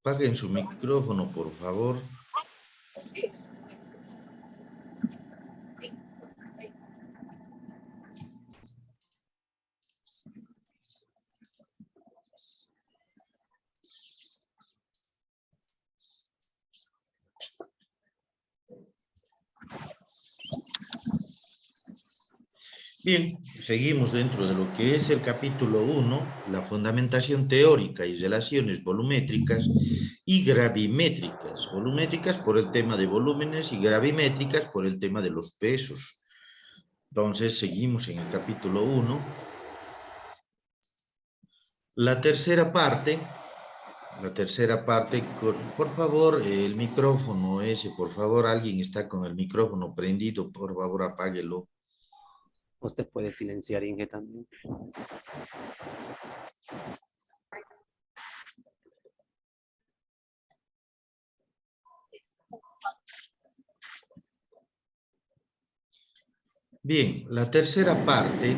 Apaguen su micrófono, por favor. Bien, seguimos dentro de lo que es el capítulo 1, la fundamentación teórica y relaciones volumétricas y gravimétricas. Volumétricas por el tema de volúmenes y gravimétricas por el tema de los pesos. Entonces, seguimos en el capítulo 1. La tercera parte, por favor, el micrófono ese, por favor, alguien está con el micrófono prendido, por favor, apáguelo. Usted puede silenciar, Inge, también. Bien, la tercera parte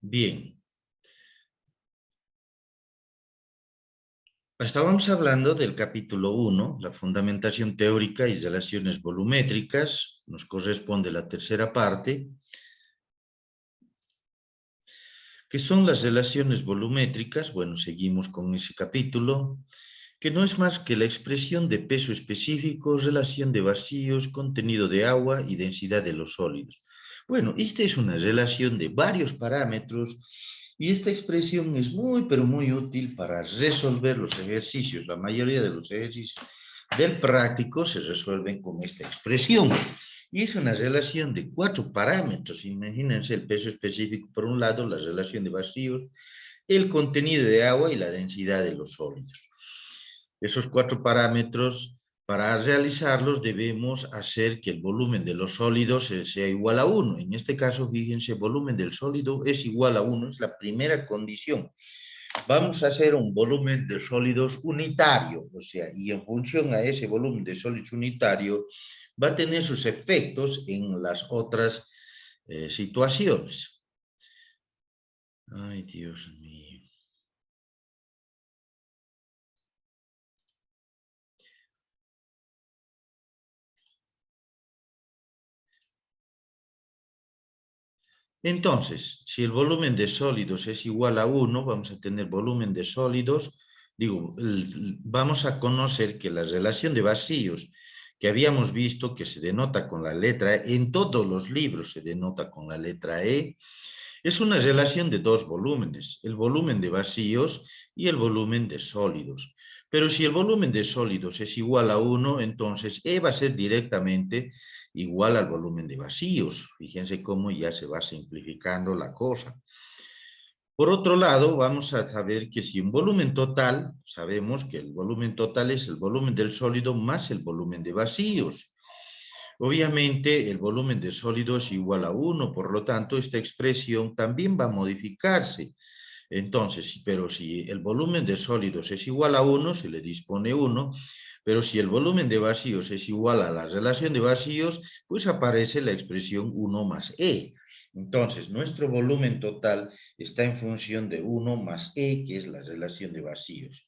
bien. Estábamos hablando del capítulo 1, la fundamentación teórica y relaciones volumétricas. Nos corresponde la tercera parte, que son las relaciones volumétricas. Bueno, seguimos con ese capítulo, que no es más que la expresión de peso específico, relación de vacíos, contenido de agua y densidad de los sólidos. Bueno, esta es una relación de varios parámetros y esta expresión es muy, pero muy útil para resolver los ejercicios. La mayoría de los ejercicios del práctico se resuelven con esta expresión. Y es una relación de 4 parámetros. Imagínense el peso específico por un lado, la relación de vacíos, el contenido de agua y la densidad de los sólidos. Esos 4 parámetros, para realizarlos debemos hacer que el volumen de los sólidos sea igual a 1. En este caso, fíjense, el volumen del sólido es igual a 1, es la primera condición. Vamos a hacer un volumen de sólidos unitario, o sea, y en función a ese volumen de sólidos unitario, va a tener sus efectos en las otras situaciones. Ay, Dios mío. Entonces, si el volumen de sólidos es igual a 1, vamos a tener volumen de sólidos, vamos a conocer que la relación de vacíos que habíamos visto que se denota con la letra E, en todos los libros se denota con la letra E, es una relación de 2 volúmenes, el volumen de vacíos y el volumen de sólidos. Pero si el volumen de sólidos es igual a 1, entonces E va a ser directamente igual al volumen de vacíos. Fíjense cómo ya se va simplificando la cosa. Por otro lado, vamos a saber que si un volumen total, sabemos que el volumen total es el volumen del sólido más el volumen de vacíos. Obviamente, el volumen de sólido es igual a 1, por lo tanto, esta expresión también va a modificarse. Entonces, pero si el volumen de sólidos es igual a 1, se le dispone 1, pero si el volumen de vacíos es igual a la relación de vacíos, pues aparece la expresión 1 más E. Entonces, nuestro volumen total está en función de 1 más E, que es la relación de vacíos.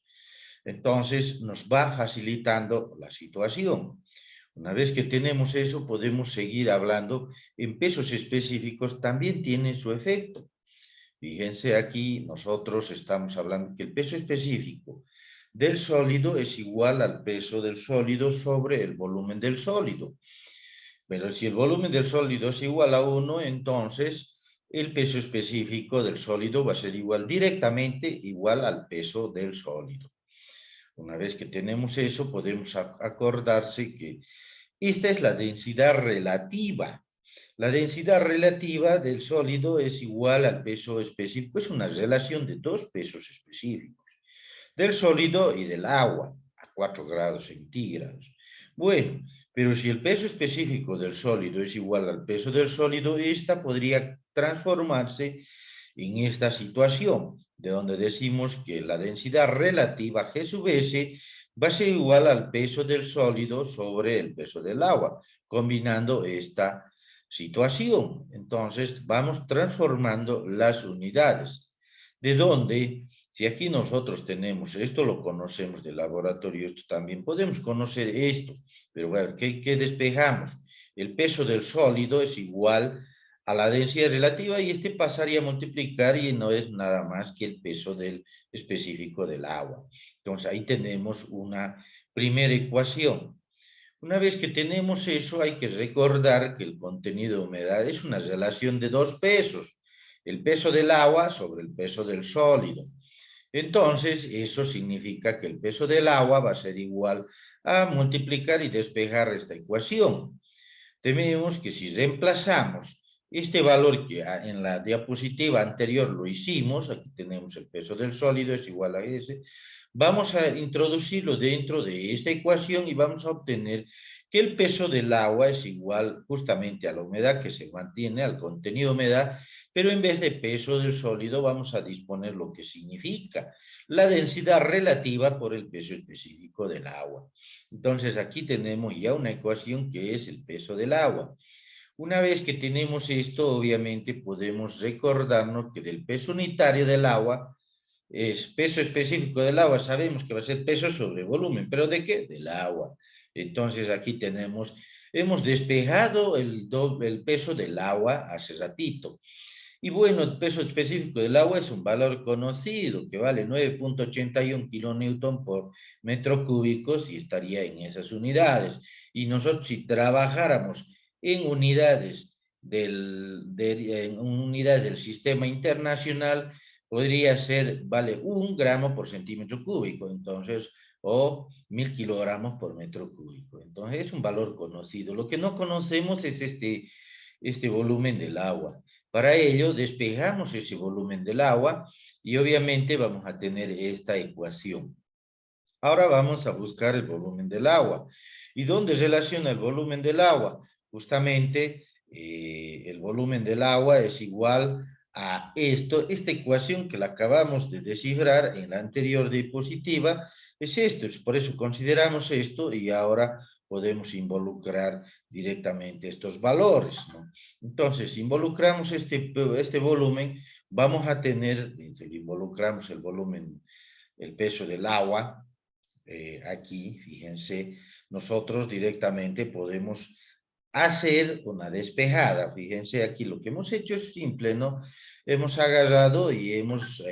Entonces, nos va facilitando la situación. Una vez que tenemos eso, podemos seguir hablando en pesos específicos, también tiene su efecto. Fíjense aquí, nosotros estamos hablando que el peso específico del sólido es igual al peso del sólido sobre el volumen del sólido. Pero si el volumen del sólido es igual a 1, entonces el peso específico del sólido va a ser directamente igual al peso del sólido. Una vez que tenemos eso, podemos acordarse que esta es la densidad relativa. La densidad relativa del sólido es igual al peso específico. Es una relación de 2 pesos específicos, del sólido y del agua, a 4 grados centígrados. Bueno, pero si el peso específico del sólido es igual al peso del sólido, esta podría transformarse en esta situación, de donde decimos que la densidad relativa G sub S va a ser igual al peso del sólido sobre el peso del agua, combinando esta situación. Entonces, vamos transformando las unidades. ¿De dónde? Si aquí nosotros tenemos, esto lo conocemos del laboratorio, esto también podemos conocer esto, pero bueno, ¿qué despejamos? El peso del sólido es igual a la densidad relativa y este pasaría a multiplicar y no es nada más que el peso del específico del agua. Entonces ahí tenemos una primera ecuación. Una vez que tenemos eso, hay que recordar que el contenido de humedad es una relación de dos pesos, el peso del agua sobre el peso del sólido. Entonces, eso significa que el peso del agua va a ser igual a multiplicar y despejar esta ecuación. Tenemos que si reemplazamos este valor que en la diapositiva anterior lo hicimos, aquí tenemos el peso del sólido es igual a S, vamos a introducirlo dentro de esta ecuación y vamos a obtener que el peso del agua es igual justamente a la humedad que se mantiene, al contenido de humedad, pero en vez de peso del sólido vamos a disponer lo que significa la densidad relativa por el peso específico del agua. Entonces aquí tenemos ya una ecuación que es el peso del agua. Una vez que tenemos esto, obviamente podemos recordarnos que del peso unitario del agua es peso específico del agua, sabemos que va a ser peso sobre volumen, pero ¿de qué? Del agua. Entonces aquí tenemos, hemos despejado el peso del agua hace ratito. Y bueno, el peso específico del agua es un valor conocido que vale 9.81 kilonewton por metro cúbico y estaría en esas unidades. Y nosotros si trabajáramos en unidades en unidades del sistema internacional, podría ser, vale 1 gramo por centímetro cúbico, entonces, o 1000 kilogramos por metro cúbico. Entonces es un valor conocido. Lo que no conocemos es este volumen del agua. Para ello, despejamos ese volumen del agua y obviamente vamos a tener esta ecuación. Ahora vamos a buscar el volumen del agua. ¿Y dónde relaciona el volumen del agua? Justamente el volumen del agua es igual a esta ecuación que la acabamos de descifrar en la anterior diapositiva, es esto, por eso consideramos esto y ahora podemos involucrar directamente estos valores, ¿no? Entonces, si involucramos este volumen, vamos a tener, si involucramos el volumen, el peso del agua, aquí, fíjense, nosotros directamente podemos hacer una despejada. Fíjense aquí, lo que hemos hecho es simple, ¿no? Hemos agarrado y hemos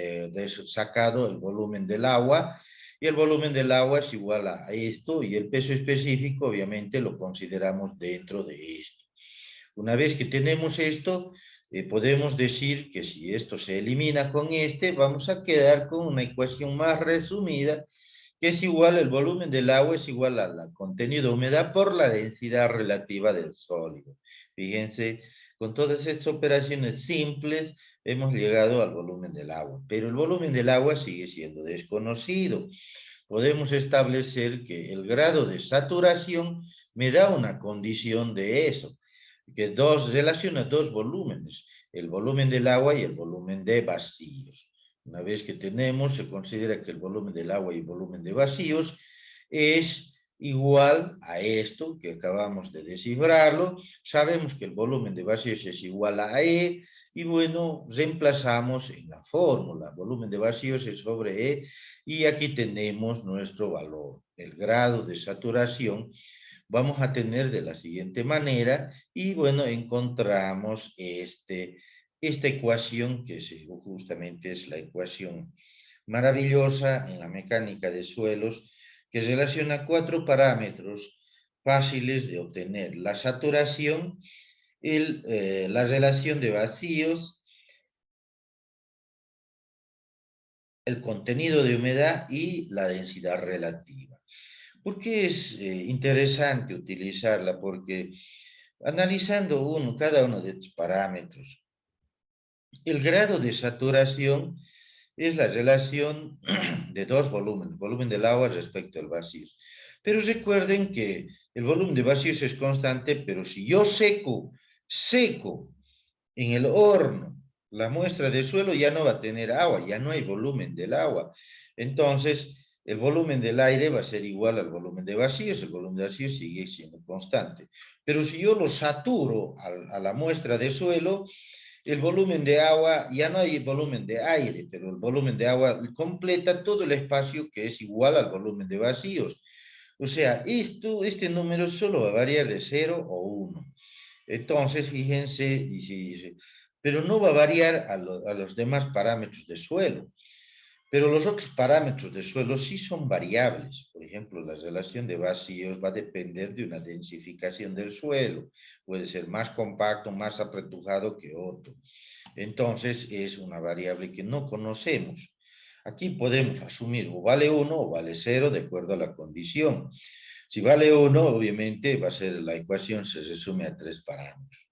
sacado el volumen del agua, y el volumen del agua es igual a esto, y el peso específico, obviamente, lo consideramos dentro de esto. Una vez que tenemos esto, podemos decir que si esto se elimina con este, vamos a quedar con una ecuación más resumida, que es igual, el volumen del agua es igual al contenido de humedad por la densidad relativa del sólido. Fíjense, con todas estas operaciones simples hemos llegado al volumen del agua, pero el volumen del agua sigue siendo desconocido. Podemos establecer que el grado de saturación me da una condición de eso, que relaciona dos volúmenes, el volumen del agua y el volumen de vacíos. Una vez que tenemos, se considera que el volumen del agua y el volumen de vacíos es igual a esto que acabamos de descifrarlo. Sabemos que el volumen de vacíos es igual a E, y bueno, reemplazamos en la fórmula, volumen de vacíos es sobre E, y aquí tenemos nuestro valor, el grado de saturación. Vamos a tener de la siguiente manera, y bueno, encontramos esta ecuación que justamente es la ecuación maravillosa en la mecánica de suelos, que relaciona 4 parámetros fáciles de obtener: la saturación, la relación de vacíos, el contenido de humedad y la densidad relativa. ¿Por qué es interesante utilizarla? Porque analizando cada uno de estos parámetros, el grado de saturación es la relación de dos volúmenes, el volumen del agua respecto al vacío. Pero recuerden que el volumen de vacíos es constante, pero si yo seco en el horno la muestra de suelo ya no va a tener agua, ya no hay volumen del agua. Entonces, el volumen del aire va a ser igual al volumen de vacíos, el volumen de vacíos sigue siendo constante. Pero si yo lo saturo a la muestra de suelo, el volumen de agua, ya no hay volumen de aire, pero el volumen de agua completa todo el espacio que es igual al volumen de vacíos. O sea, este número solo va a variar de 0 o 1. Entonces, fíjense, dice, pero no va a variar a los demás parámetros de suelo. Pero los otros parámetros de suelo sí son variables. Por ejemplo, la relación de vacíos va a depender de una densificación del suelo. Puede ser más compacto, más apretujado que otro. Entonces, es una variable que no conocemos. Aquí podemos asumir o vale 1 o vale 0 de acuerdo a la condición. Si vale 1, obviamente va a ser la ecuación, se resume a 3 parámetros.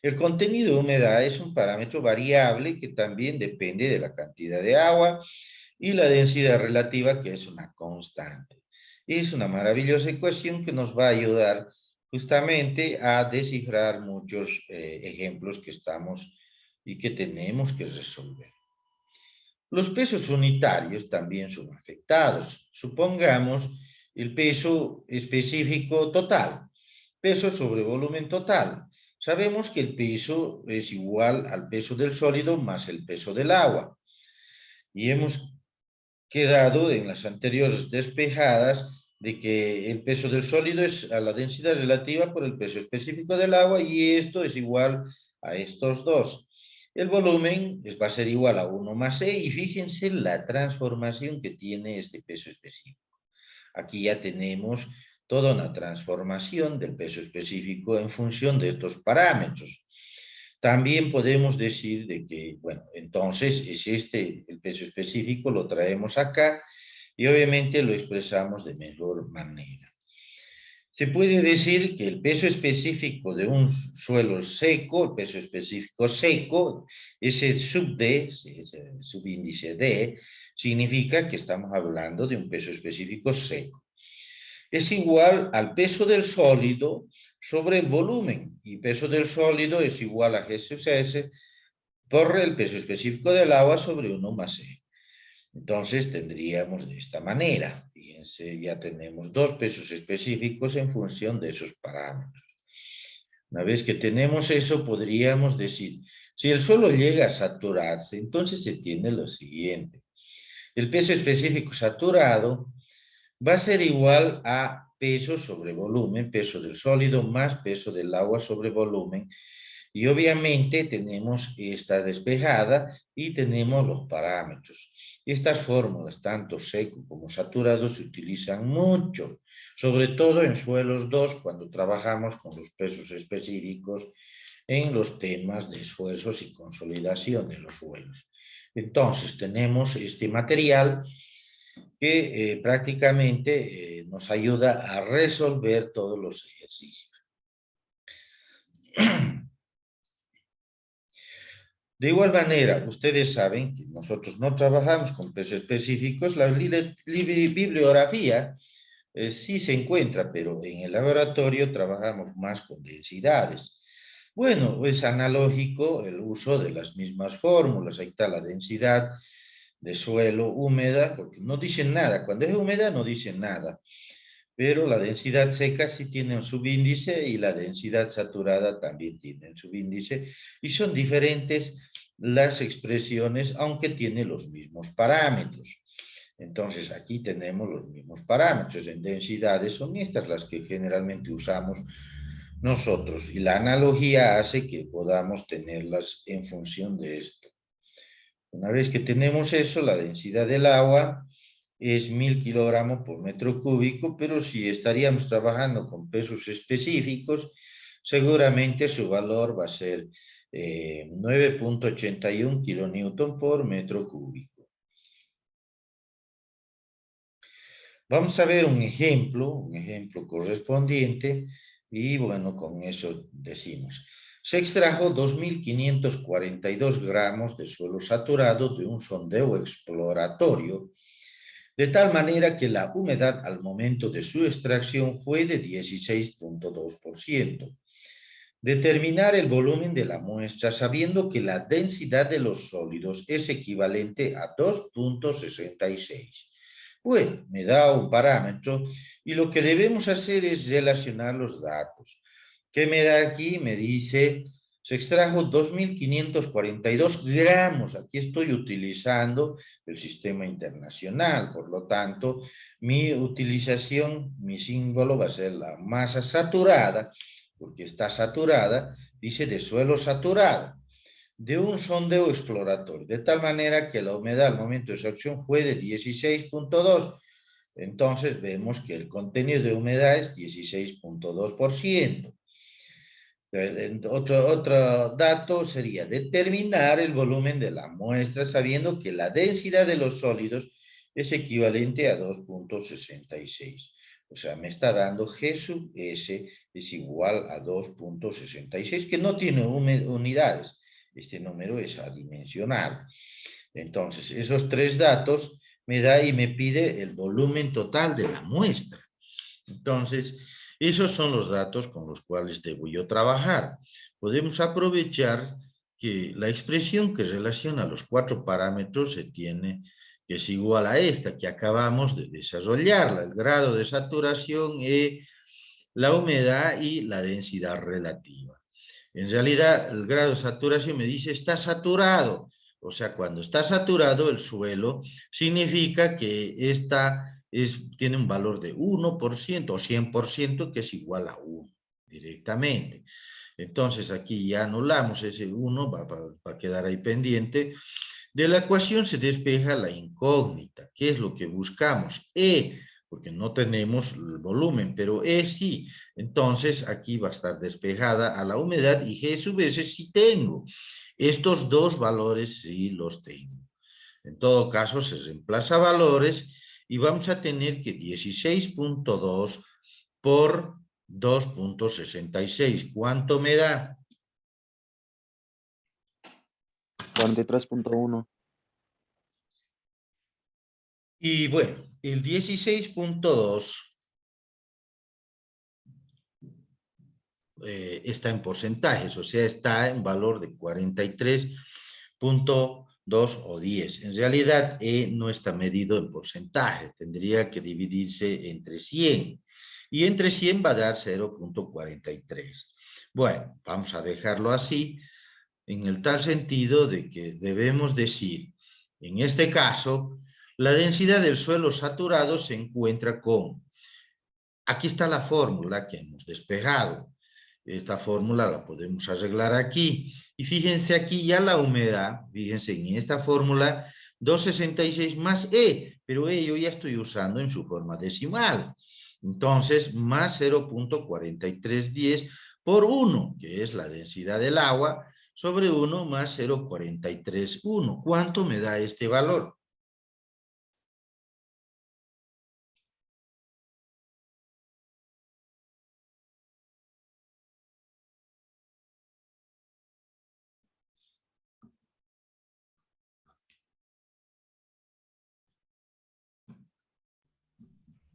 El contenido de humedad es un parámetro variable que también depende de la cantidad de agua y la densidad relativa, que es una constante. Es una maravillosa ecuación que nos va a ayudar justamente a descifrar muchos ejemplos que estamos y que tenemos que resolver. Los pesos unitarios también son afectados. Supongamos el peso específico total, peso sobre volumen total. Sabemos que el peso es igual al peso del sólido más el peso del agua. Y hemos quedado en las anteriores despejadas de que el peso del sólido es a la densidad relativa por el peso específico del agua y esto es igual a estos dos. El volumen va a ser igual a 1 más E y fíjense la transformación que tiene este peso específico. Aquí ya tenemos toda una transformación del peso específico en función de estos parámetros. También podemos decir de que, bueno, entonces es el peso específico, lo traemos acá y obviamente lo expresamos de mejor manera. Se puede decir que el peso específico de un suelo seco, el peso específico seco, ese sub D, ese subíndice D, significa que estamos hablando de un peso específico seco. Es igual al peso del sólido sobre el volumen, y peso del sólido es igual a G sub S por el peso específico del agua sobre 1 más E. Entonces tendríamos de esta manera. Fíjense, ya tenemos dos pesos específicos en función de esos parámetros. Una vez que tenemos eso, podríamos decir, si el suelo llega a saturarse, entonces se tiene lo siguiente. El peso específico saturado va a ser igual a peso sobre volumen, peso del sólido más peso del agua sobre volumen. Y obviamente tenemos esta despejada y tenemos los parámetros. Estas fórmulas, tanto seco como saturado, se utilizan mucho, sobre todo en suelos 2, cuando trabajamos con los pesos específicos en los temas de esfuerzos y consolidación de los suelos. Entonces, tenemos este material que prácticamente nos ayuda a resolver todos los ejercicios. De igual manera, ustedes saben que nosotros no trabajamos con pesos específicos, la bibliografía sí se encuentra, pero en el laboratorio trabajamos más con densidades. Bueno, es analógico el uso de las mismas fórmulas, ahí está la densidad de suelo húmeda, porque no dicen nada, cuando es húmeda no dicen nada, pero la densidad seca sí tiene un subíndice y la densidad saturada también tiene un subíndice y son diferentes las expresiones, aunque tienen los mismos parámetros. Entonces aquí tenemos los mismos parámetros en densidades, son estas las que generalmente usamos nosotros y la analogía hace que podamos tenerlas en función de esto. Una vez que tenemos eso, la densidad del agua es 1000 kilogramos por metro cúbico, pero si estaríamos trabajando con pesos específicos, seguramente su valor va a ser 9.81 kilonewton por metro cúbico. Vamos a ver un ejemplo correspondiente, y bueno, con eso decimos. Se extrajo 2.542 gramos de suelo saturado de un sondeo exploratorio, de tal manera que la humedad al momento de su extracción fue de 16.2%. Determinar el volumen de la muestra sabiendo que la densidad de los sólidos es equivalente a 2.66. Bueno, me da un parámetro y lo que debemos hacer es relacionar los datos. ¿Qué me da aquí? Me dice, se extrajo 2.542 gramos. Aquí estoy utilizando el sistema internacional, por lo tanto, mi utilización, mi símbolo va a ser la masa saturada, porque está saturada, dice de suelo saturado, de un sondeo exploratorio, de tal manera que la humedad al momento de extracción fue de 16.2. Entonces vemos que el contenido de humedad es 16.2%. Otro dato sería determinar el volumen de la muestra sabiendo que la densidad de los sólidos es equivalente a 2.66. O sea, me está dando G sub S es igual a 2.66, que no tiene unidades. Este número es adimensional. Entonces, esos tres datos me da y me pide el volumen total de la muestra. Entonces, esos son los datos con los cuales debo yo trabajar. Podemos aprovechar que la expresión que relaciona los cuatro parámetros se tiene, que es igual a esta que acabamos de desarrollarla, el grado de saturación, la humedad y la densidad relativa. En realidad, el grado de saturación me dice está saturado. O sea, cuando está saturado el suelo, significa que tiene un valor de 1% o 100%, que es igual a 1 directamente. Entonces, aquí ya anulamos ese 1, va a quedar ahí pendiente. De la ecuación se despeja la incógnita. ¿Qué es lo que buscamos? E, porque no tenemos el volumen, pero E sí. Entonces, aquí va a estar despejada a la humedad y G sub S sí tengo. Estos dos valores sí los tengo. En todo caso, se reemplaza valores y vamos a tener que 16.2 por 2.66. ¿Cuánto me da? 43.1. Y bueno, el 16.2 está en porcentajes, o sea, está en valor de 43.2 o 10. En realidad, E no está medido en porcentaje, tendría que dividirse entre 100. Y entre 100 va a dar 0.43. Bueno, vamos a dejarlo así, en el tal sentido de que debemos decir, en este caso, la densidad del suelo saturado se encuentra con, aquí está la fórmula que hemos despejado. Esta fórmula la podemos arreglar aquí. Y fíjense aquí ya la humedad, fíjense en esta fórmula, 266 más E, pero E yo ya estoy usando en su forma decimal. Entonces, más 0.4310 por 1, que es la densidad del agua, sobre 1 más 0.431. ¿Cuánto me da este valor?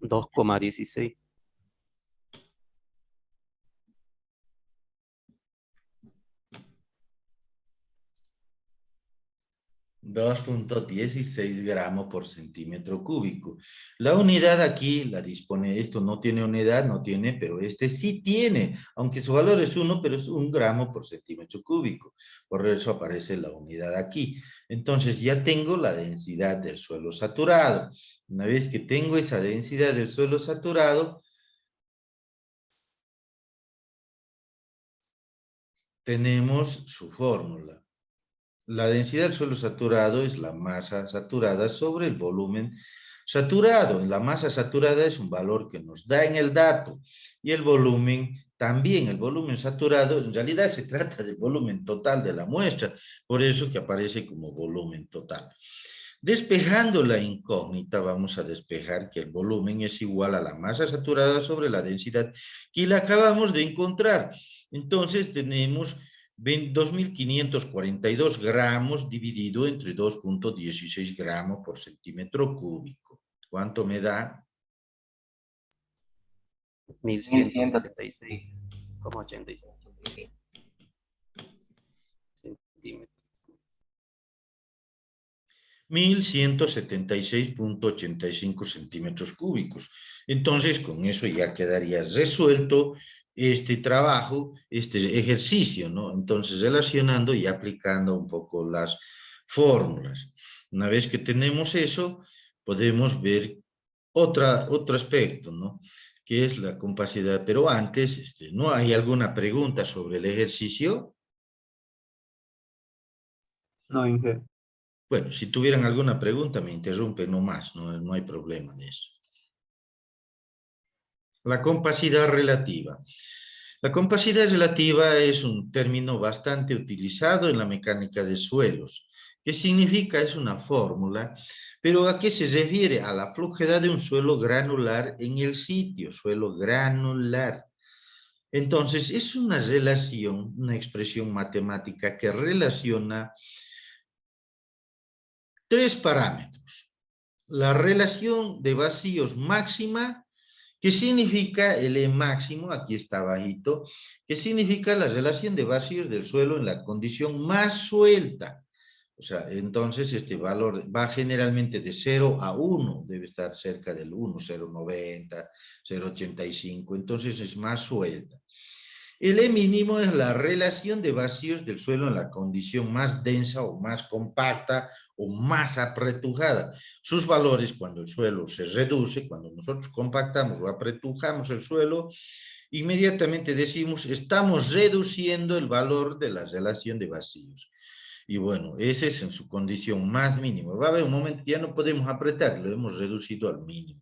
$2,16. 2.16 gramos por centímetro cúbico. La unidad aquí la dispone, esto no tiene unidad, no tiene, pero este sí tiene, aunque su valor es 1, pero es 1 gramo por centímetro cúbico. Por eso aparece la unidad aquí. Entonces ya tengo la densidad del suelo saturado. Una vez que tengo esa densidad del suelo saturado, tenemos su fórmula. La densidad del suelo saturado es la masa saturada sobre el volumen saturado. La masa saturada es un valor que nos da en el dato y el volumen también. El volumen saturado en realidad se trata del volumen total de la muestra, por eso que aparece como volumen total. Despejando la incógnita, vamos a despejar que el volumen es igual a la masa saturada sobre la densidad que la acabamos de encontrar. Entonces tenemos 2.542 gramos dividido entre 2.16 gramos por centímetro cúbico. ¿Cuánto me da? 1.176,85. centímetros. 1176.85 centímetros cúbicos. Entonces, con eso ya quedaría resuelto este trabajo, este ejercicio, ¿no? Entonces, relacionando y aplicando un poco las fórmulas. Una vez que tenemos eso, podemos ver otro aspecto, ¿no? Que es la compacidad. Pero antes, ¿no hay alguna pregunta sobre el ejercicio? No, Inge. Bueno, si tuvieran alguna pregunta, me interrumpen nomás, no hay problema de eso. La compacidad relativa. La compacidad relativa es un término bastante utilizado en la mecánica de suelos. ¿Qué significa? Es una fórmula, pero ¿a qué se refiere? A la flojedad de un suelo granular en el sitio, suelo granular. Entonces, es una relación, una expresión matemática que relaciona tres parámetros. La relación de vacíos máxima, que significa el E máximo, aquí está bajito, que significa la relación de vacíos del suelo en la condición más suelta. O sea, entonces este valor va generalmente de 0 a 1, debe estar cerca del 1, 0,90, 0,85, entonces es más suelta. El E mínimo es la relación de vacíos del suelo en la condición más densa o más compacta o más apretujada. Sus valores cuando el suelo se reduce, cuando nosotros compactamos o apretujamos el suelo, inmediatamente decimos estamos reduciendo el valor de la relación de vacíos. Y bueno, ese es en su condición más mínima. Va a haber un momento que ya no podemos apretar, lo hemos reducido al mínimo.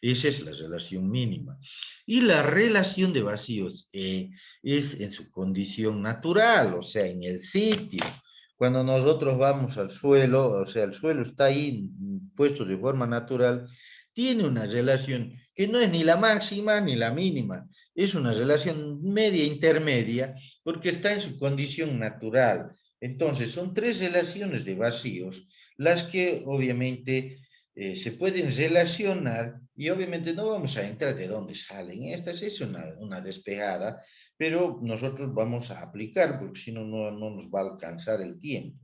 Esa es la relación mínima. Y la relación de vacíos es en su condición natural, o sea, en el sitio. Cuando nosotros vamos al suelo, o sea, el suelo está ahí puesto de forma natural, tiene una relación que no es ni la máxima ni la mínima, es una relación media intermedia porque está en su condición natural. Entonces, son tres relaciones de vacíos las que obviamente se pueden relacionar y obviamente no vamos a entrar de dónde salen estas, es una despejada, pero nosotros vamos a aplicar porque si no, no nos va a alcanzar el tiempo.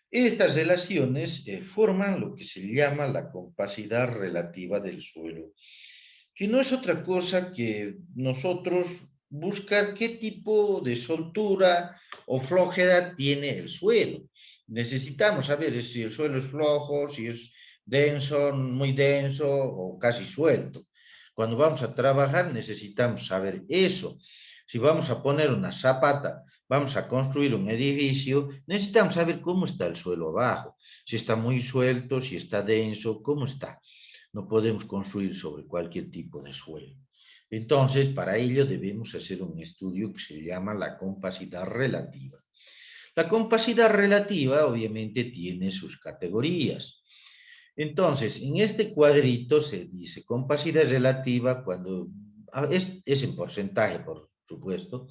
Estas relaciones forman lo que se llama la compacidad relativa del suelo, que no es otra cosa que nosotros buscar qué tipo de soltura o flojedad tiene el suelo. Necesitamos saber si el suelo es flojo, si es denso, muy denso o casi suelto. Cuando vamos a trabajar necesitamos saber eso. Si vamos a poner una zapata, vamos a construir un edificio, necesitamos saber cómo está el suelo abajo, si está muy suelto, si está denso, cómo está. No podemos construir sobre cualquier tipo de suelo. Entonces, para ello debemos hacer un estudio que se llama la compacidad relativa. La compacidad relativa obviamente tiene sus categorías. Entonces, en este cuadrito se dice compacidad relativa cuando es en porcentaje, por supuesto,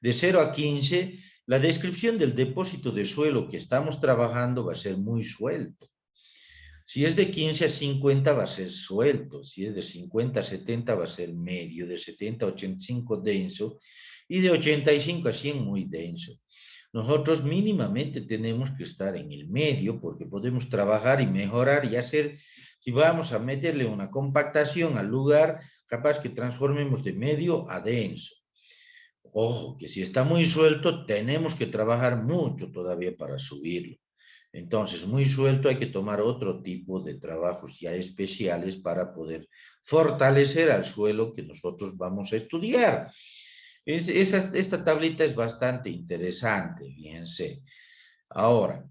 de 0 a 15, la descripción del depósito de suelo que estamos trabajando va a ser muy suelto. Si es de 15 a 50 va a ser suelto, si es de 50 a 70 va a ser medio, de 70 a 85 denso y de 85 a 100 muy denso. Nosotros mínimamente tenemos que estar en el medio porque podemos trabajar y mejorar y hacer, si vamos a meterle una compactación al lugar, capaz que transformemos de medio a denso. Ojo, que si está muy suelto, tenemos que trabajar mucho todavía para subirlo. Entonces, muy suelto hay que tomar otro tipo de trabajos ya especiales para poder fortalecer al suelo que nosotros vamos a estudiar. Esta tablita es bastante interesante, fíjense. Ahora,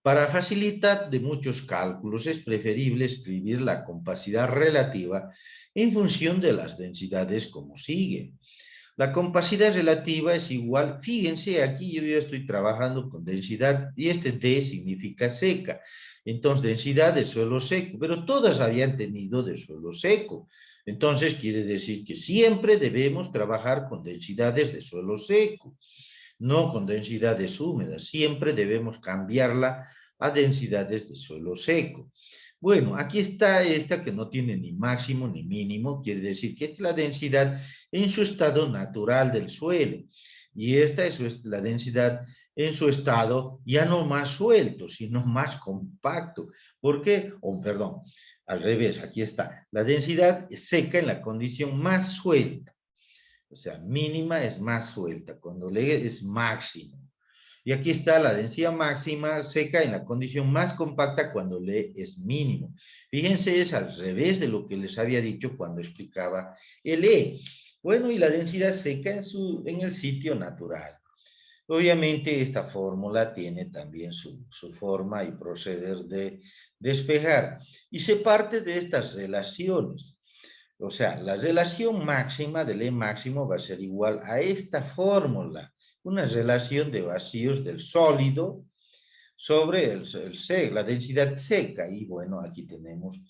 para facilitar de muchos cálculos es preferible escribir la compacidad relativa en función de las densidades como sigue. La compacidad relativa es igual, fíjense, aquí yo ya estoy trabajando con densidad y este D significa seca. Entonces, densidad de suelo seco, pero todas habían tenido de suelo seco. Entonces, quiere decir que siempre debemos trabajar con densidades de suelo seco, no con densidades húmedas. Siempre debemos cambiarla a densidades de suelo seco. Bueno, aquí está esta que no tiene ni máximo ni mínimo, quiere decir que esta es la densidad en su estado natural del suelo. Y esta es la densidad en su estado ya no más suelto, sino más compacto. ¿Por qué? Perdón, al revés, aquí está. La densidad seca en la condición más suelta. O sea, mínima es más suelta, cuando le es máximo. Y aquí está la densidad máxima seca en la condición más compacta cuando le es mínimo. Fíjense, es al revés de lo que les había dicho cuando explicaba el E. Bueno, y la densidad seca en el sitio natural. Obviamente esta fórmula tiene también su forma y proceder de despejar. Y se parte de estas relaciones. O sea, la relación máxima del E máximo va a ser igual a esta fórmula, una relación de vacíos del sólido sobre la densidad seca. Y bueno, aquí tenemos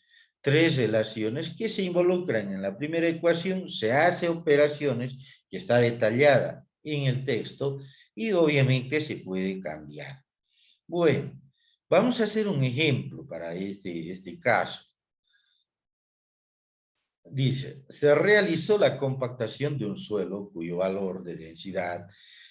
tres relaciones que se involucran en la primera ecuación, se hace operaciones que está detallada en el texto y obviamente se puede cambiar. Bueno, vamos a hacer un ejemplo para este caso. Dice, se realizó la compactación de un suelo cuyo valor de densidad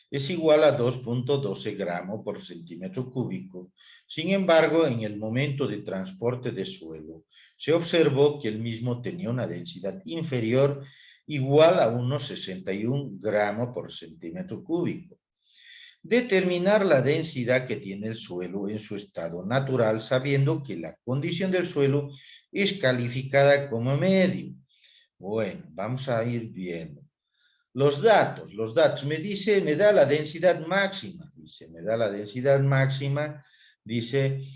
es igual a 2.12 gramos por centímetro cúbico. Sin embargo, en el momento de transporte de suelo, se observó que el mismo tenía una densidad inferior igual a unos 61 gramos por centímetro cúbico. Determinar la densidad que tiene el suelo en su estado natural, sabiendo que la condición del suelo es calificada como medio. Bueno, vamos a ir viendo. Los datos, me dice, me da la densidad máxima, me da la densidad máxima, dice,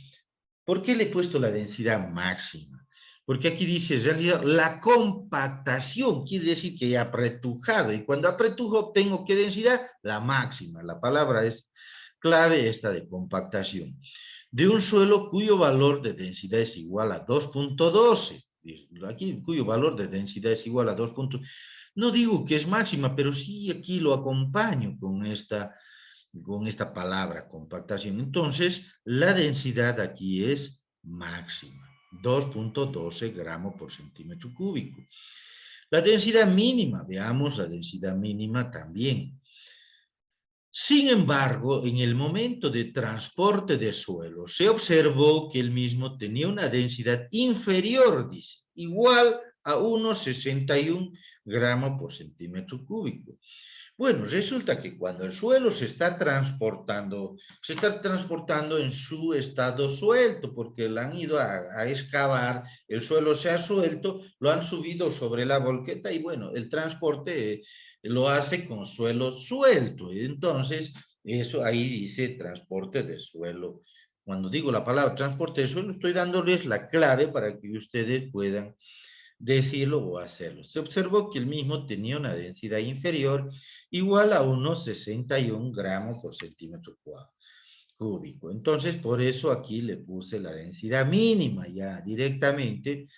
¿por qué le he puesto la densidad máxima? Porque aquí dice, la compactación, quiere decir que he apretujado, y cuando apretujo obtengo ¿qué densidad? La máxima, la palabra es clave esta de compactación. De un suelo cuyo valor de densidad es igual a 2.12, aquí cuyo valor de densidad es igual a 2.12, no digo que es máxima, pero sí aquí lo acompaño con esta palabra, compactación. Entonces, la densidad aquí es máxima, 2.12 gramos por centímetro cúbico. La densidad mínima, veamos la densidad mínima también. Sin embargo, en el momento de transporte de suelo, se observó que el mismo tenía una densidad inferior, dice, igual a unos 61 gramos por centímetro cúbico. Bueno, resulta que cuando el suelo se está transportando en su estado suelto, porque lo han ido a excavar, el suelo se ha suelto, lo han subido sobre la volqueta y bueno, el transporte lo hace con suelo suelto. Entonces, eso ahí dice transporte de suelo. Cuando digo la palabra transporte de suelo, estoy dándoles la clave para que ustedes puedan decirlo o hacerlo. Se observó que el mismo tenía una densidad inferior igual a unos 61 gramos por centímetro cúbico. Entonces, por eso aquí le puse la densidad mínima ya directamente,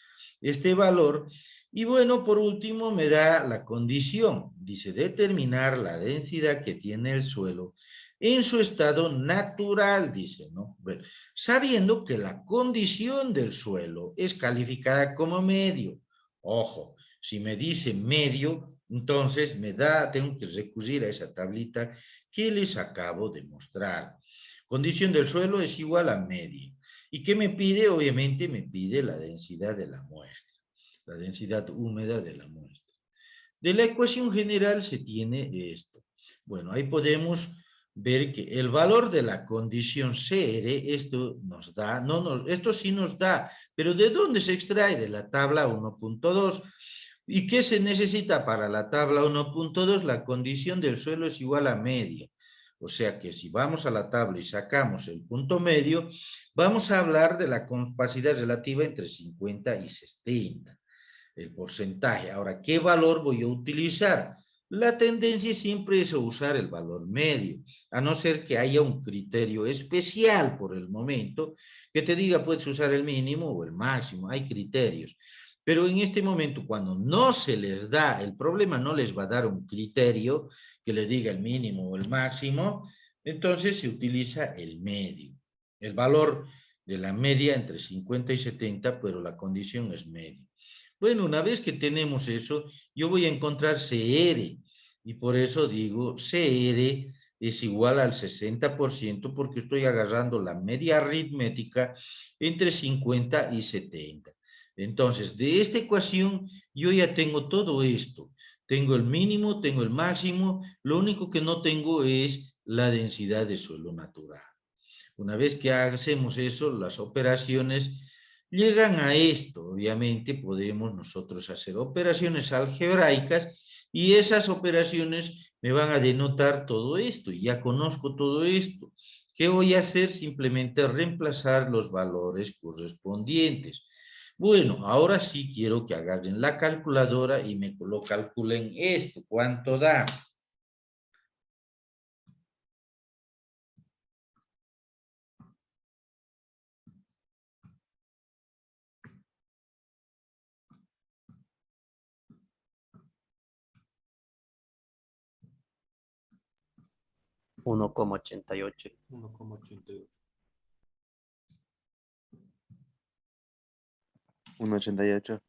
este valor. Y bueno, por último me da la condición. Dice, determinar la densidad que tiene el suelo en su estado natural, dice, ¿no? Bueno, sabiendo que la condición del suelo es calificada como medio. Ojo, si me dice medio, entonces tengo que recurrir a esa tablita que les acabo de mostrar. Condición del suelo es igual a media. ¿Y qué me pide? Obviamente me pide la densidad de la muestra, la densidad húmeda de la muestra. De la ecuación general se tiene esto. Bueno, ahí podemos ver que el valor de la condición CR, esto nos da, esto sí nos da, pero ¿de dónde se extrae? De la tabla 1.2. ¿Y qué se necesita para la tabla 1.2? La condición del suelo es igual a media. O sea que si vamos a la tabla y sacamos el punto medio, vamos a hablar de la capacidad relativa entre 50 y 70, el porcentaje. Ahora, ¿qué valor voy a utilizar? La tendencia siempre es a usar el valor medio, a no ser que haya un criterio especial por el momento que te diga puedes usar el mínimo o el máximo, hay criterios. Pero en este momento, cuando no se les da, el problema no les va a dar un criterio que les diga el mínimo o el máximo, entonces se utiliza el medio. El valor de la media entre 50 y 70, pero la condición es media. Bueno, una vez que tenemos eso, yo voy a encontrar CR, y por eso digo CR es igual al 60% porque estoy agarrando la media aritmética entre 50 y 70. Entonces, de esta ecuación yo ya tengo todo esto. Tengo el mínimo, tengo el máximo, lo único que no tengo es la densidad de suelo natural. Una vez que hacemos eso, las operaciones llegan a esto. Obviamente podemos nosotros hacer operaciones algebraicas y esas operaciones me van a denotar todo esto. Y ya conozco todo esto. ¿Qué voy a hacer? Simplemente reemplazar los valores correspondientes. Bueno, ahora sí quiero que agarren la calculadora y me lo calculen esto. ¿Cuánto da? 1,88 1,88. 1,88.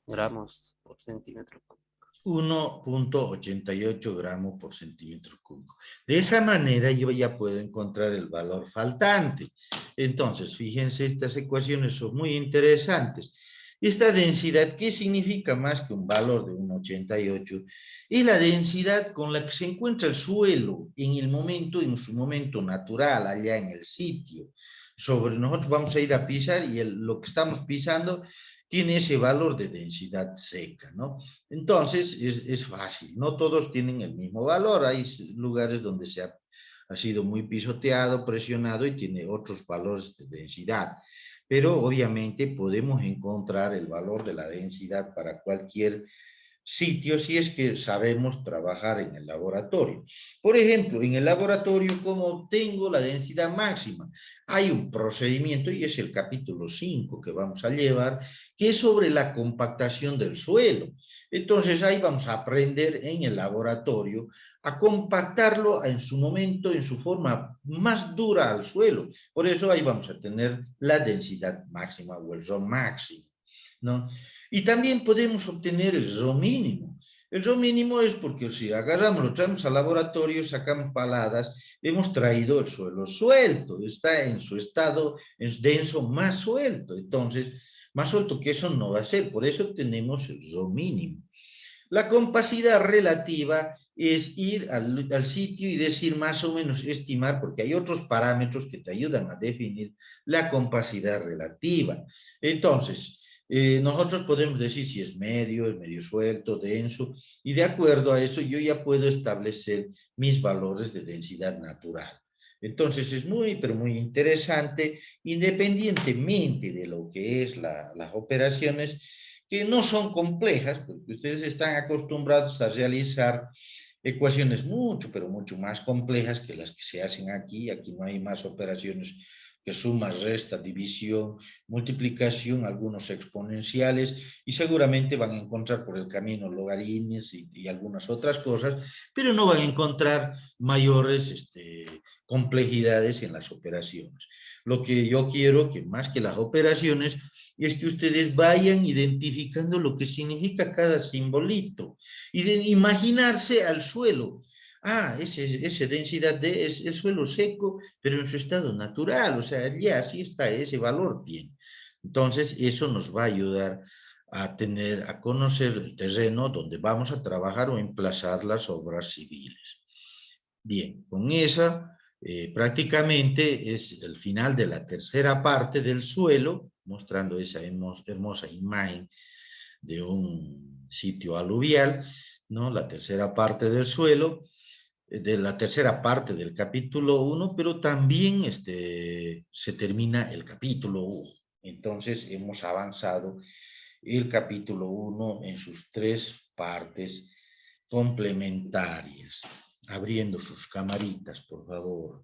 gramos por centímetro cúbico. 1,88 gramos por centímetro cúbico. De esa manera yo ya puedo encontrar el valor faltante. Entonces, fíjense, estas ecuaciones son muy interesantes. Esta densidad, ¿qué significa más que un valor de 1,88? Es la densidad con la que se encuentra el suelo en su momento natural, allá en el sitio. Nosotros vamos a ir a pisar y lo que estamos pisando tiene ese valor de densidad seca, ¿no? Entonces, es fácil. No todos tienen el mismo valor. Hay lugares donde ha sido muy pisoteado, presionado y tiene otros valores de densidad. Pero obviamente podemos encontrar el valor de la densidad para cualquier sitio si es que sabemos trabajar en el laboratorio. Por ejemplo, en el laboratorio, ¿cómo obtengo la densidad máxima? Hay un procedimiento, y es el capítulo 5 que vamos a llevar, que es sobre la compactación del suelo. Entonces, ahí vamos a aprender en el laboratorio a compactarlo en su momento, en su forma más dura al suelo. Por eso ahí vamos a tener la densidad máxima o el Rho máximo, ¿no? Y también podemos obtener el Rho mínimo. El Rho mínimo es porque si agarramos, lo traemos al laboratorio, sacamos paladas, hemos traído el suelo suelto, está en su estado denso más suelto. Entonces, más suelto que eso no va a ser, por eso tenemos el Rho mínimo. La compacidad relativa es ir al sitio y decir más o menos estimar, porque hay otros parámetros que te ayudan a definir la compacidad relativa. Entonces, nosotros podemos decir si es medio suelto, denso, y de acuerdo a eso yo ya puedo establecer mis valores de densidad natural. Entonces es muy, pero muy interesante, independientemente de lo que es las operaciones, que no son complejas, porque ustedes están acostumbrados a realizar ecuaciones mucho, pero mucho más complejas que las que se hacen aquí. Aquí no hay más operaciones que suma, resta, división, multiplicación, algunos exponenciales, y seguramente van a encontrar por el camino logaritmos y algunas otras cosas, pero no van a encontrar mayores complejidades en las operaciones. Lo que yo quiero, que más que las operaciones, es que ustedes vayan identificando lo que significa cada simbolito y de imaginarse al suelo. Ah, esa densidad es el suelo seco, pero en su estado natural, o sea, ya así está, ese valor tiene. Entonces, eso nos va a ayudar a conocer el terreno donde vamos a trabajar o emplazar las obras civiles. Bien, con esa prácticamente es el final de la tercera parte del suelo, mostrando esa hermosa imagen de un sitio aluvial, ¿no? La tercera parte del suelo, de la tercera parte del capítulo 1, pero también se termina el capítulo 1. Entonces hemos avanzado el capítulo 1 en sus 3 partes complementarias. Abriendo sus camaritas, por favor.